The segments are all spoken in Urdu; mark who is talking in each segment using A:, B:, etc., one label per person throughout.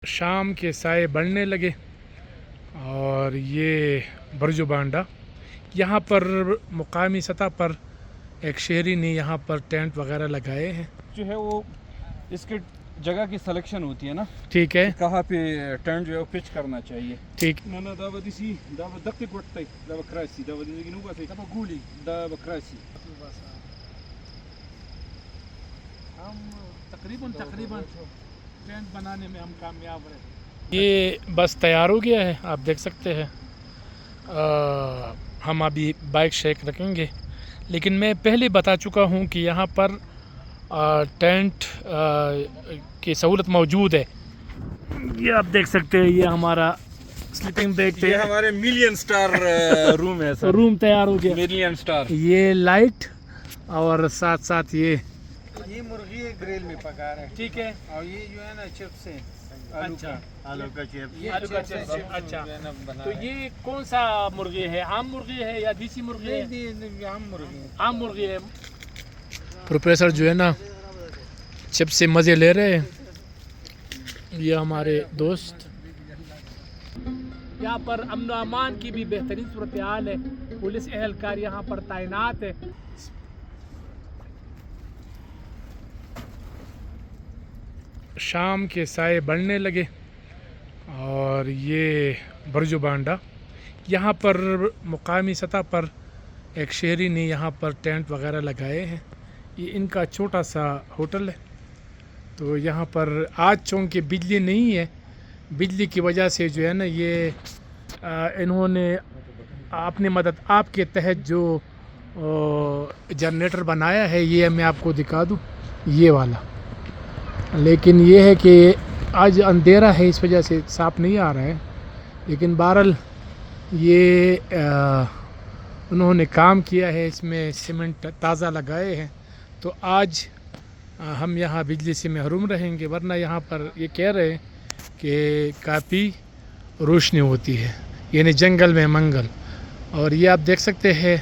A: شام کے سائے بڑھنے لگے اور یہ برج بانڈا یہاں پر مقامی سطح پر ایک شہری نے یہاں پر ٹینٹ وغیرہ لگائے ہیں.
B: جو ہے وہ اس کے جگہ کی سلیکشن ہوتی ہے نا,
A: ٹھیک ہے,
B: کہاں پہ ٹینٹ جو ہے وہ پچ کرنا چاہیے.
A: ٹھیک.
B: نا دا ودیسی دا دقت کوٹتے دا کراسي دا ودیسی نو بس دا گولی دا کراسي
A: ہم تقریباً ٹینٹ بنانے میں ہم کامیاب رہے. یہ بس تیار ہو گیا ہے, آپ دیکھ سکتے ہیں. ہم ابھی بائک شیک رکھیں گے, لیکن میں پہلے بتا چکا ہوں کہ یہاں پر ٹینٹ کی سہولت موجود ہے. یہ آپ دیکھ سکتے ہیں, یہ ہمارا سلیپنگ بیگ
B: یہ ہمارے ملین سٹار روم ہے سر.
A: روم تیار ہو گیا,
B: ملین سٹار.
A: یہ لائٹ اور ساتھ ساتھ یہ
C: مرغی گریل میں پکا رہے ہیں.
A: ٹھیک ہے.
C: اور یہ جو ہے نا چپس ہیں,
A: اچھا,
C: آلو کا چپس.
A: اچھا, تو یہ کون سا مرغی ہے؟ عام مرغی ہے یا دیسی مرغی ہے؟
C: عام مرغی.
A: عام مرغی ہے. پروفیسر جو ہے نا چپ سے مزے لے رہے ہیں. یہ ہمارے دوست. یہاں پر امن و امان کی بھی بہترین صورتحال ہے. پولیس اہلکار یہاں پر تعینات ہے. شام کے سائے بڑھنے لگے اور یہ برج بانڈا یہاں پر مقامی سطح پر ایک شہری نے یہاں پر ٹینٹ وغیرہ لگائے ہیں. یہ ان کا چھوٹا سا ہوٹل ہے. تو یہاں پر آج چونکہ بجلی نہیں ہے, بجلی کی وجہ سے جو ہے نا یہ انہوں نے اپنی مدد آپ کے تحت جو جنریٹر بنایا ہے, یہ میں آپ کو دکھا دوں, یہ والا. لیکن یہ ہے کہ آج اندھیرا ہے, اس وجہ سے صاف نہیں آ رہا ہے. لیکن بہرحال یہ انہوں نے کام کیا ہے, اس میں سیمنٹ تازہ لگائے ہیں. تو آج ہم یہاں بجلی سے محروم رہیں گے, ورنہ یہاں پر یہ کہہ رہے ہیں کہ کافی روشنی ہوتی ہے, یعنی جنگل میں منگل. اور یہ آپ دیکھ سکتے ہیں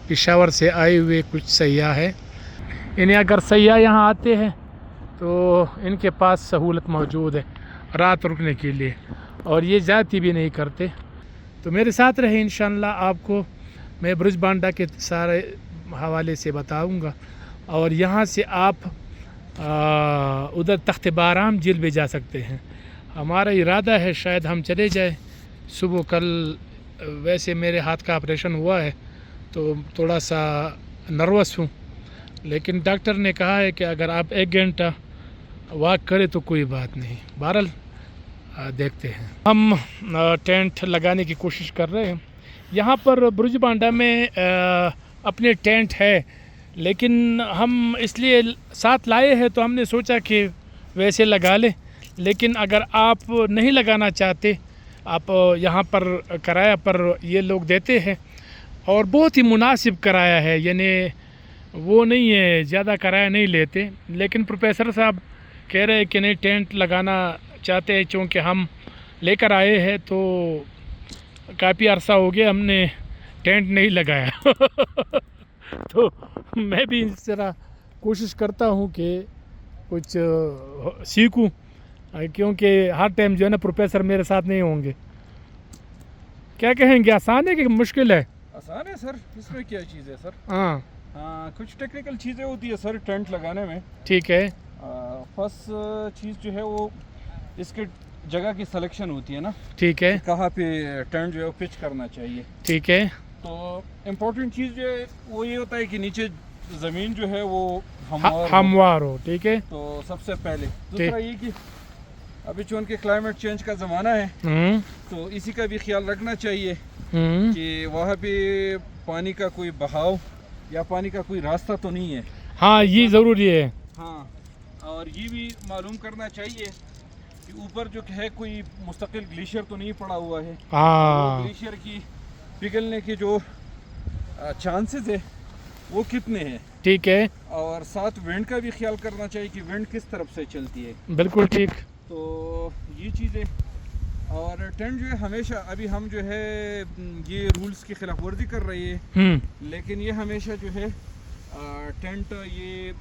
A: پشاور سے آئے ہوئے کچھ سیاح ہیں. یعنی اگر سیاح یہاں آتے ہیں تو ان کے پاس سہولت موجود ہے رات رکنے کے لیے, اور یہ زیادتی بھی نہیں کرتے. تو میرے ساتھ رہے, انشاءاللہ آپ کو میں برج بانڈا کے سارے حوالے سے بتاؤں گا. اور یہاں سے آپ ادھر تخت بارام جھیل بھی جا سکتے ہیں. ہمارا ارادہ ہے شاید ہم چلے جائیں صبح. کل ویسے میرے ہاتھ کا آپریشن ہوا ہے تو تھوڑا سا نروس ہوں, لیکن ڈاکٹر نے کہا ہے کہ اگر آپ 1 گھنٹہ واک کرے تو کوئی بات نہیں. بہرحال دیکھتے ہیں. ہم ٹینٹ لگانے کی کوشش کر رہے ہیں. یہاں پر برج بانڈا میں اپنے ٹینٹ ہے, لیکن ہم اس لیے ساتھ لائے ہیں تو ہم نے سوچا کہ ویسے لگا لیں. لیکن اگر آپ نہیں لگانا چاہتے, آپ یہاں پر کرایہ پر یہ لوگ دیتے ہیں اور بہت ہی مناسب کرایہ ہے, یعنی وہ نہیں ہے, زیادہ کرایہ نہیں لیتے. لیکن پروفیسر صاحب کہہ رہے کہ نہیں ٹینٹ لگانا چاہتے ہیں, چونکہ ہم لے کر آئے ہیں تو کافی عرصہ ہو گیا ہم نے ٹینٹ نہیں لگایا. تو میں بھی اس طرح کوشش کرتا ہوں کہ کچھ سیکھوں, کیونکہ ہر ٹائم جو ہے نا پروفیسر میرے ساتھ نہیں ہوں گے. کیا کہیں گے, آسان ہے کہ مشکل ہے؟
B: آسان ہے سر, اس میں کیا چیز ہے سر.
A: ہاں,
B: کچھ ٹیکنیکل چیزیں ہوتی ہے سر ٹینٹ لگانے میں.
A: ٹھیک ہے.
B: فرسٹ چیز جو ہے وہ اس کے جگہ کی سلیکشن ہوتی ہے نا,
A: ٹھیک ہے,
B: کہاں پہ ٹینٹ جو ہے وہ پچ کرنا چاہیے.
A: ٹھیک ہے.
B: تو امپورٹنٹ چیز جو ہے وہ یہ ہوتا ہے کہ نیچے زمین جو ہے وہ
A: ہموار ہو. ٹھیک ہے.
B: تو سب سے پہلے دوسرا یہ کہ ابھی چونکہ کلائمیٹ چینج کا زمانہ ہے تو اسی کا بھی خیال رکھنا چاہیے کہ وہاں پہ پانی کا کوئی بہاؤ یا پانی کا کوئی راستہ تو نہیں ہے.
A: ہاں, یہ ضروری ہے.
B: ہاں, اور یہ بھی معلوم کرنا چاہیے کہ اوپر جو ہے کوئی مستقل گلیشیئر تو نہیں پڑا ہوا ہے.
A: ہاں,
B: گلیشیئر کی پگھلنے کے جو چانسز ہے وہ کتنے ہیں.
A: ٹھیک ہے.
B: اور ساتھ ونڈ کا بھی خیال کرنا چاہیے کہ ونڈ کس طرف سے چلتی ہے.
A: بالکل ٹھیک.
B: تو یہ چیزیں, اور ٹینٹ جو ہے ہمیشہ, ابھی ہم جو ہے یہ رولز کی خلاف ورزی کر رہی ہے, لیکن یہ ہمیشہ جو ہے ٹینٹ یہ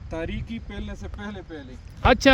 B: تاریکی پھیلنے سے پہلے
A: اچھا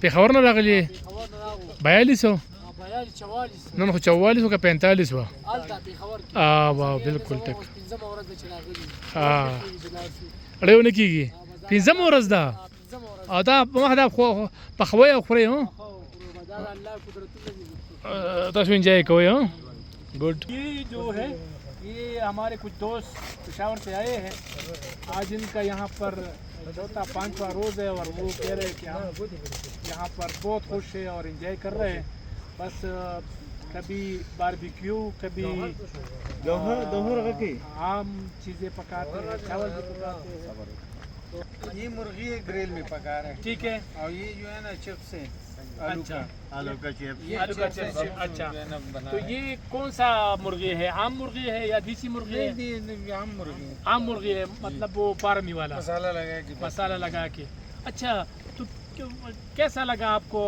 A: په خبرنا راغلی 4200 نن خو 4400 کا 4500 واو بالکل ټک اړیو نه کیږي 15 ورځ دا او دا مخدا خو په خوي خوري هو تاسو انجوای کوئ ہو گڈ. یہ جو ہے یہ ہمارے کچھ دوست پشاور سے آئے ہیں آج، ان کا یہاں پر چوتھا 5واں روز ہے اور وہ کہہ رہے ہیں کہ ہم یہاں پر بہت خوش ہیں اور انجوائے کر رہے ہیں. بس کبھی باربیکیو، کبھی عام چیزیں پکاتے ہیں، چاول بھی پکاتے ہیں.
C: یہ مرغی ہے گریل میں پکا رہے ہیں.
A: ٹھیک ہے.
C: اور یہ جو ہے نا چپس ہے،
A: اچھا
C: آلو کا چپس.
A: آلو کا چپس. اچھا تو یہ کون سا مرغی ہے؟ عام مرغی ہے یا دیسی مرغی ہے؟
C: عام مرغی ہے،
A: عام مرغی ہے، مطلب وہ فارمی والا
C: مسالہ لگا کے.
A: مسالہ لگا کے. اچھا تو کیسا لگا آپ کو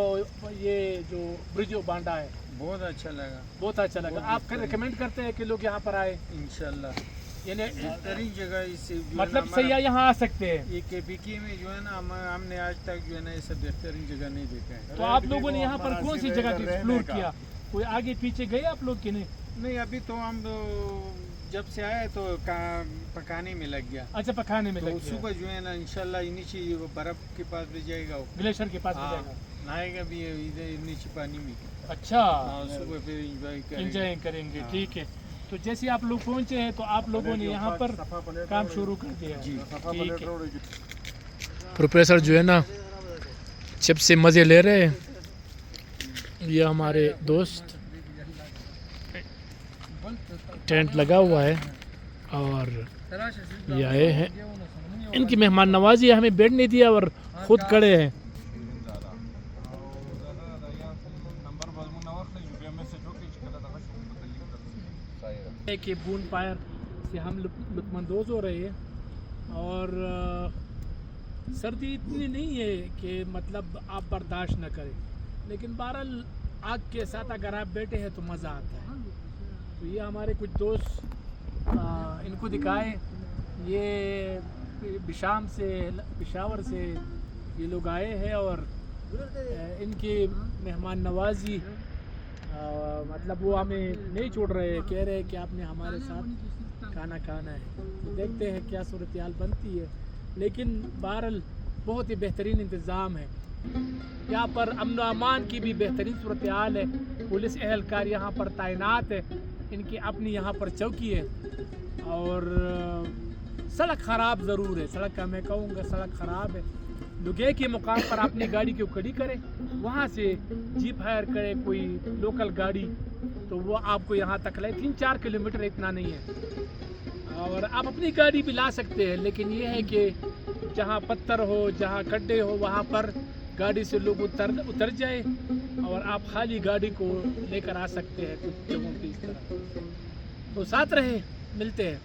A: یہ جو برجو بانڈا ہے؟
C: بہت اچھا لگا،
A: بہت اچھا لگا. آپ ریکمینڈ کرتے ہیں کہ لوگ یہاں پر آئے؟
C: انشاءاللہ
A: یعنی
C: بہترین جگہ اس سے
A: مطلب سیاح یہاں آ سکتے ہیں؟
C: یہ کے پی کے میں جو ہے نا ہم نے آج تک جو ہے نا ایسا بہترین جگہ نہیں دیکھا ہے.
A: تو آپ لوگوں نے یہاں پر کون سی جگہ ایکسپلور کیا؟ کوئی آگے پیچھے گئے آپ لوگ کہ نہیں؟
C: نہیں، ابھی تو ہم جب سے آئے تو پکانے میں لگ گیا.
A: اچھا پکانے میں
C: تو
A: لگ گیا.
C: صبح جو ہے نا انشاءاللہ نیچے وہ برف کے پاس بھی جائے گا،
A: گلیشر کے پاس جائے گا،
C: نہائے گا بھی ادھر نیچے پانی میں.
A: اچھا
C: صبح پھر انجوائے کریں گے.
A: انجوائے کریں گے. ٹھیک ہے. تو جیسے آپ لوگ پہنچے ہیں تو آپ لوگوں نے یہاں پر کام شروع کر دیا.
C: جی
A: ٹھیک ہے. پروفیسر جو ہے نا چپ سے مزے لے رہے ہیں. یہ ہمارے دوست ٹینٹ لگا ہوا ہے اور یہ آئے ہیں. ان کی مہمان نوازی ہمیں بیٹھنے دیا اور خود کھڑے ہیں. کہ بون فائر سے ہم لطف اندوز ہو رہے ہیں، اور سردی اتنی نہیں ہے کہ مطلب آپ برداشت نہ کریں، لیکن بہرحال آگ کے ساتھ اگر آپ بیٹھے ہیں تو مزہ آتا ہے۔ تو یہ ہمارے کچھ دوست ان کو دکھائے، یہ پشاور سے یہ لوگ آئے ہیں، اور ان کی مہمان نوازی مطلب وہ ہمیں نہیں چھوڑ رہے، کہہ رہے کہ آپ نے ہمارے ساتھ کھانا کھانا ہے۔ تو دیکھتے ہیں کیا صورتحال بنتی ہے، لیکن بہرحال بہت ہی بہترین انتظام ہے یہاں پر، امن و امان کی بھی بہترین صورتحال ہے، پولیس اہلکار یہاں پر تعینات ہے، ان کی اپنی یہاں پر چوکی ہے، اور سڑک خراب ضرور ہے، سڑک کا میں کہوں گا سڑک خراب ہے، لوگ ایک ہی مقام پر اپنی گاڑی کو کھڑی کرے، وہاں سے جیپ ہائر کرے کوئی لوکل گاڑی، تو وہ آپ کو یہاں تک لائے، 3-4 کلومیٹر اتنا نہیں ہے، اور آپ اپنی گاڑی بھی لا سکتے ہیں، لیکن یہ ہے کہ جہاں پتھر ہو، جہاں گڈھے ہو، وہاں پر گاڑی سے لوگ اتر جائے، اور آپ خالی گاڑی کو لے کر آ سکتے ہیں کچھ جگہوں پہ اس طرح۔ تو ساتھ رہے، ملتے ہیں۔